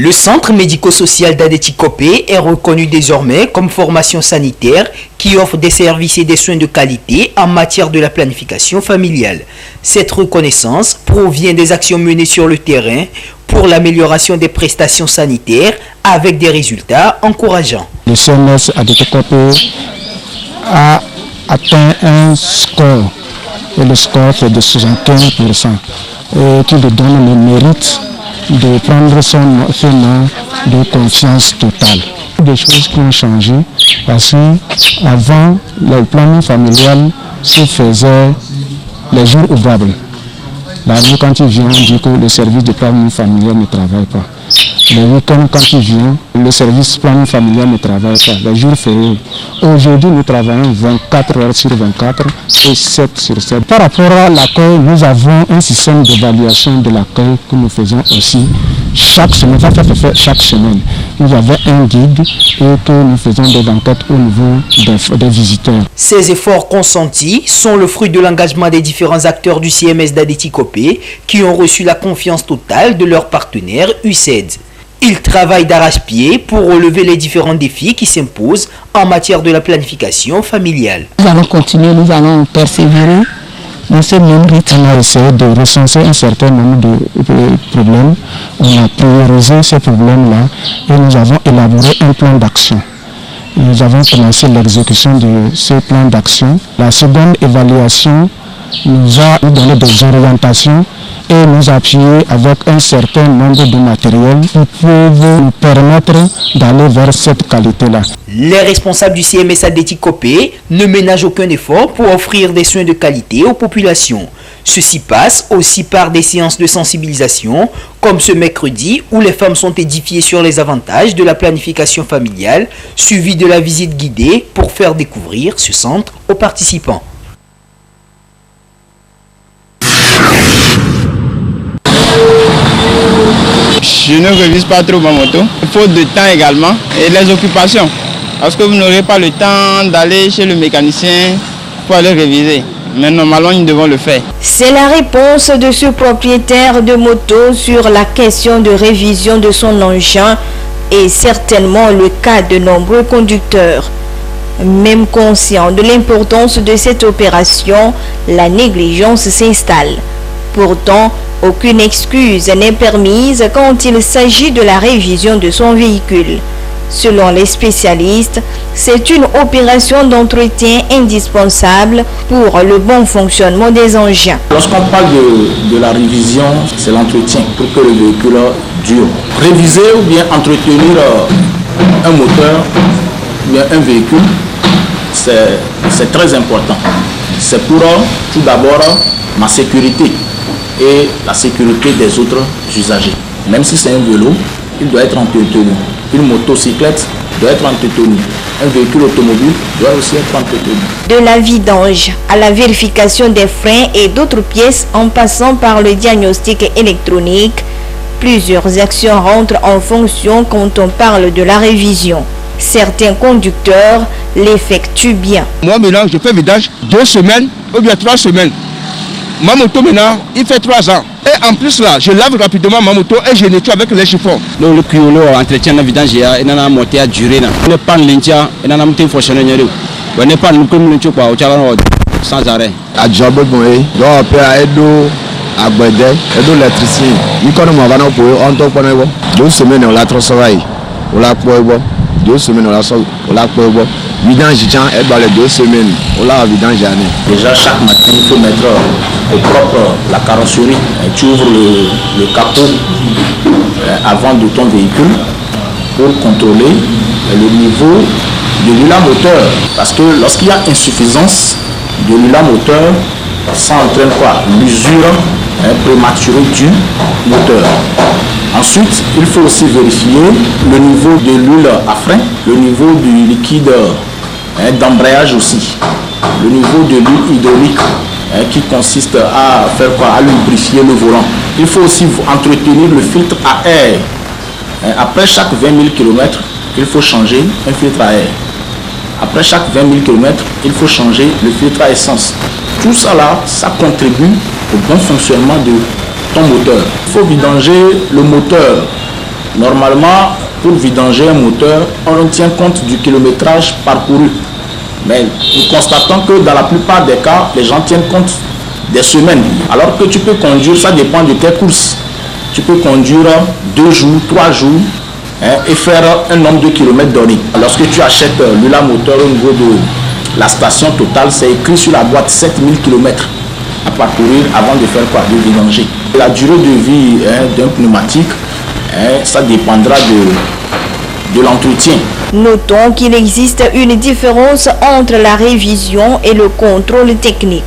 Le centre médico-social d'Adétikopé est reconnu désormais comme formation sanitaire qui offre des services et des soins de qualité en matière de la planification familiale. Cette reconnaissance provient des actions menées sur le terrain pour l'amélioration des prestations sanitaires avec des résultats encourageants. Le CMS Adétikopé a atteint un score, et le score est de 75%, et qui lui donne le mérite de prendre son nom de confiance totale. Des choses qui ont changé parce qu'avant, le planning familial se faisait les jours ouvrables. La nuit, quand il vient, on dit que le service de planning familial ne travaille pas. Le week-end, quand il vient, le service planning familial ne travaille pas. Les jours fériés. Aujourd'hui, nous travaillons 24 heures sur 24 et 7 sur 7. Par rapport à l'accueil, nous avons un système d'évaluation de l'accueil que nous faisons aussi chaque semaine. Ça se fait chaque semaine. Nous avons un guide et que nous faisons des enquêtes au niveau des visiteurs. Ces efforts consentis sont le fruit de l'engagement des différents acteurs du CMS d'Adétikopé qui ont reçu la confiance totale de leur partenaire UCED. Ils travaillent d'arrache-pied pour relever les différents défis qui s'imposent en matière de la planification familiale. Nous allons continuer, nous allons persévérer dans ce même rythme. On a essayé de recenser un certain nombre de problèmes. On a priorisé ces problèmes-là et nous avons élaboré un plan d'action. Nous avons commencé l'exécution de ce plan d'action. La seconde évaluation nous a donné des orientations et nous appuyer avec un certain nombre de matériels qui peuvent nous permettre d'aller vers cette qualité-là. Les responsables du CMS Adétikopé ne ménagent aucun effort pour offrir des soins de qualité aux populations. Ceci passe aussi par des séances de sensibilisation, comme ce mercredi où les femmes sont édifiées sur les avantages de la planification familiale, suivies de la visite guidée pour faire découvrir ce centre aux participants. Je ne révise pas trop ma moto, faute de temps également et les occupations. Parce que vous n'aurez pas le temps d'aller chez le mécanicien pour aller réviser. Mais normalement, nous devons le faire. C'est la réponse de ce propriétaire de moto sur la question de révision de son engin et certainement le cas de nombreux conducteurs. Même conscient de l'importance de cette opération, la négligence s'installe. Pourtant, aucune excuse n'est permise quand il s'agit de la révision de son véhicule. Selon les spécialistes, c'est une opération d'entretien indispensable pour le bon fonctionnement des engins. Lorsqu'on parle de la révision, c'est l'entretien pour que le véhicule dure. Réviser ou bien entretenir un moteur ou bien un véhicule, c'est très important. C'est pour tout d'abord ma sécurité et la sécurité des autres usagers. Même si c'est un vélo, il doit être entretenu. Une motocyclette doit être entretenue. Un véhicule automobile doit aussi être entretenu. De la vidange à la vérification des freins et d'autres pièces en passant par le diagnostic électronique, plusieurs actions rentrent en fonction quand on parle de la révision. Certains conducteurs l'effectuent bien. Moi maintenant, je fais vidange 2 semaines ou bien 3 semaines. Ma moto maintenant, il fait 3 ans. Et en plus là, je lave rapidement ma moto et je nettoie avec les chiffons. Le cuolo entretien de vidange, il y a moté à durer. On n'est pas l'intien, il y a un moté fonctionnaire. On n'est pas comme l'intien sans arrêt. À job bon, donc après Edo, à Bedé, Edo l'électricien. Il connaît mon vanneau pour on top on est 2 semaines on l'a travaillé, on l'a pour 2 semaines on l'a pour vidange et dans les 2 semaines on l'a vidange année. Déjà chaque matin il faut mettre au propre la carrosserie. Tu ouvres le capot avant de ton véhicule pour contrôler le niveau de l'huile moteur. Parce que lorsqu'il y a insuffisance de l'huile moteur, ça entraîne quoi? L'usure prématurée du moteur. Ensuite, il faut aussi vérifier le niveau de l'huile à frein, le niveau du liquide d'embrayage aussi, le niveau de l'huile hydraulique qui consiste à faire quoi? À lubrifier le volant. Il faut aussi entretenir le filtre à air. Après chaque 20 000 km, il faut changer un filtre à air. Après chaque 20 000 km, il faut changer le filtre à essence. Tout ça là, ça contribue au bon fonctionnement de ton moteur. Il faut vidanger le moteur Normalement, pour vidanger un moteur, on tient compte du kilométrage parcouru. Mais nous constatons que dans la plupart des cas, les gens tiennent compte des semaines. Alors que tu peux conduire, ça dépend de tes courses. Tu peux conduire 2 jours, 3 jours et faire un nombre de kilomètres donné. Lorsque tu achètes l'Ula moteur au niveau de la station totale, c'est écrit sur la boîte 7000 km à parcourir avant de faire quoi? De vidanger. La durée de vie d'un pneumatique, ça dépendra de l'entretien. Notons qu'il existe une différence entre la révision et le contrôle technique.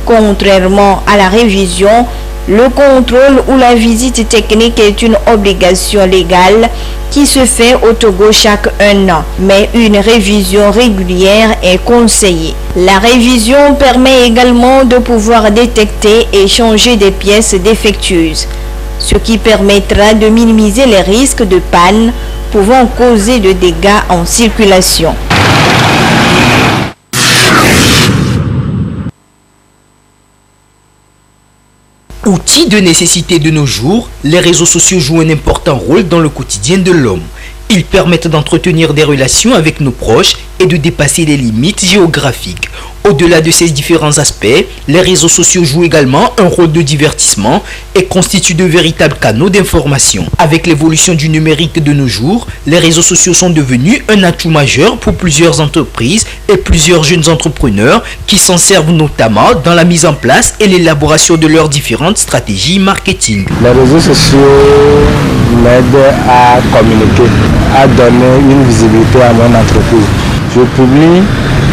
Contrairement à la révision, le contrôle ou la visite technique est une obligation légale qui se fait au Togo chaque 1 an, mais une révision régulière est conseillée. La révision permet également de pouvoir détecter et changer des pièces défectueuses, ce qui permettra de minimiser les risques de panne pouvant causer de dégâts en circulation. Outils de nécessité de nos jours, les réseaux sociaux jouent un important rôle dans le quotidien de l'homme. Ils permettent d'entretenir des relations avec nos proches et de dépasser les limites géographiques. Au-delà de ces différents aspects, les réseaux sociaux jouent également un rôle de divertissement et constituent de véritables canaux d'information. Avec l'évolution du numérique de nos jours, les réseaux sociaux sont devenus un atout majeur pour plusieurs entreprises et plusieurs jeunes entrepreneurs qui s'en servent notamment dans la mise en place et l'élaboration de leurs différentes stratégies marketing. Les réseaux sociaux m'aident à communiquer, à donner une visibilité à mon entreprise. Je publie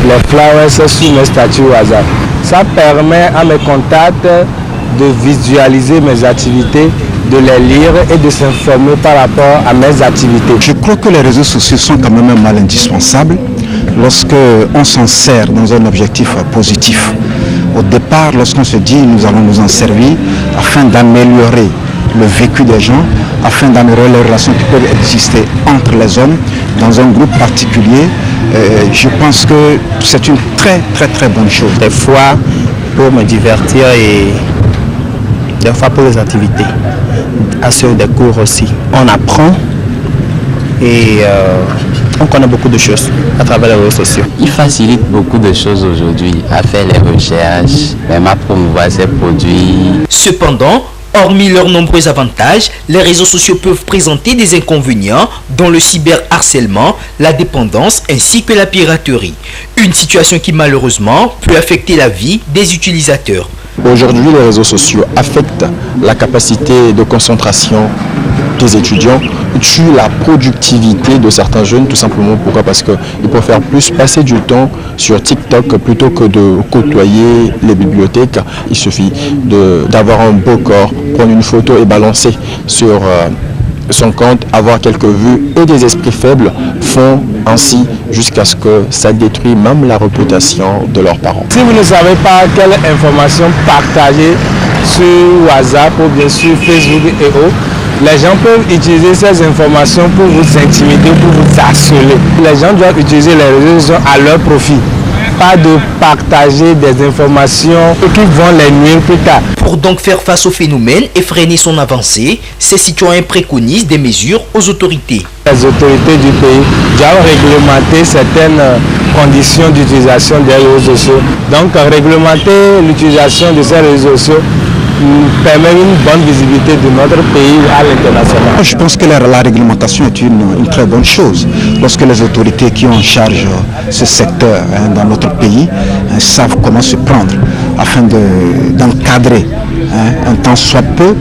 les flyers sur mes statuts WhatsApp. Ça permet à mes contacts de visualiser mes activités, de les lire et de s'informer par rapport à mes activités. Je crois que les réseaux sociaux sont quand même un mal indispensable lorsque on s'en sert dans un objectif positif. Au départ, lorsqu'on se dit nous allons nous en servir afin d'améliorer le vécu des gens, afin d'améliorer les relations qui peuvent exister entre les hommes dans un groupe particulier, je pense que c'est une très bonne chose. Des fois pour me divertir et des fois pour les activités, assurer des cours aussi. On apprend et on connaît beaucoup de choses à travers les réseaux sociaux. Il facilite beaucoup de choses aujourd'hui à faire les recherches, même à promouvoir ses produits. Cependant, hormis leurs nombreux avantages, les réseaux sociaux peuvent présenter des inconvénients dont le cyberharcèlement, la dépendance ainsi que la piraterie. Une situation qui malheureusement peut affecter la vie des utilisateurs. Aujourd'hui, les réseaux sociaux affectent la capacité de concentration des étudiants, tuent la productivité de certains jeunes, tout simplement. Pourquoi? Parce qu'ils préfèrent plus passer du temps sur TikTok plutôt que de côtoyer les bibliothèques. Il suffit d'avoir un beau corps, prendre une photo et balancer sur son compte, avoir quelques vues, et des esprits faibles font ainsi jusqu'à ce que ça détruit même la réputation de leurs parents. Si vous ne savez pas quelle information partager sur WhatsApp ou bien sur Facebook et autres, les gens peuvent utiliser ces informations pour vous intimider, pour vous harceler. Les gens doivent utiliser les réseaux sociaux à leur profit, pas de partager des informations qui vont les nuire plus tard. Pour donc faire face au phénomène et freiner son avancée, ces citoyens préconisent des mesures aux autorités. Les autorités du pays doivent réglementer certaines conditions d'utilisation des réseaux sociaux. Donc réglementer l'utilisation de ces réseaux sociaux permet une bonne visibilité de notre pays à l'international. Je pense que la réglementation est une très bonne chose. Lorsque les autorités qui ont en charge ce secteur dans notre pays savent comment se prendre afin d'encadrer un tant soit peu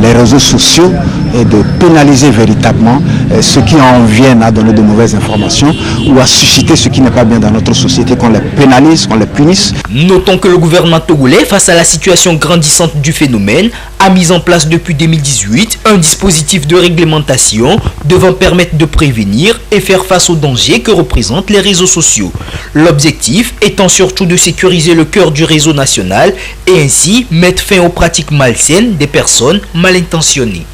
les réseaux sociaux et de pénaliser véritablement ceux qui en viennent à donner de mauvaises informations ou à susciter ce qui n'est pas bien dans notre société, qu'on les pénalise, qu'on les punisse. Notons que le gouvernement togolais, face à la situation grandissante du phénomène, a mis en place depuis 2018 un dispositif de réglementation devant permettre de prévenir et faire face aux dangers que représentent les réseaux sociaux. L'objectif étant surtout de sécuriser le cœur du réseau national et ainsi mettre fin aux pratiques malsaines des personnes mal intentionnées.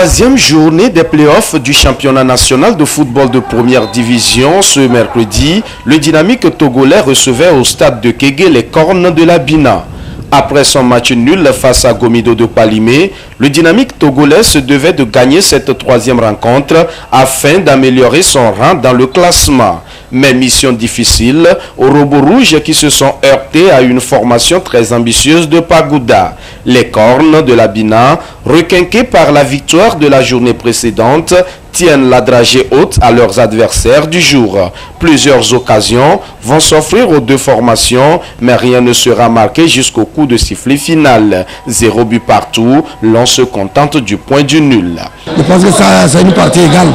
Troisième journée des playoffs du championnat national de football de première division. Ce mercredi, le dynamique togolais recevait au stade de Kégué les cornes de la Bina. Après son match nul face à Gomido de Palimé, le dynamique togolais se devait de gagner cette troisième rencontre afin d'améliorer son rang dans le classement. Mais mission difficile aux robots rouges qui se sont heurtés à une formation très ambitieuse de Pagouda. Les cornes de la Bina, requinqués par la victoire de la journée précédente, tiennent la dragée haute à leurs adversaires du jour. Plusieurs occasions vont s'offrir aux deux formations, mais rien ne sera marqué jusqu'au coup de sifflet final. 0 but partout, l'on se contente du point du nul. Je pense que c'est une partie égale.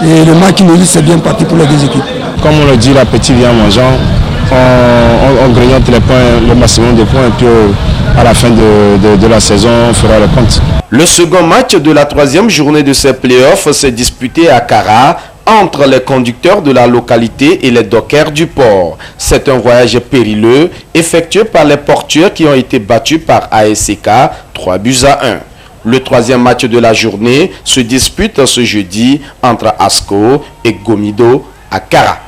Et le match nul, c'est bien parti pour les deux équipes. Comme on le dit, l'appétit vient en mangeant. On grignote les points, le maximum de points, et puis à la fin de la saison, on fera le compte. Le second match de la troisième journée de ces playoffs s'est disputé à Kara entre les conducteurs de la localité et les dockers du port. C'est un voyage périlleux effectué par les portuaires qui ont été battus par ASK 3 buts à 1. Le troisième match de la journée se dispute ce jeudi entre Asco et Gomido à Kara.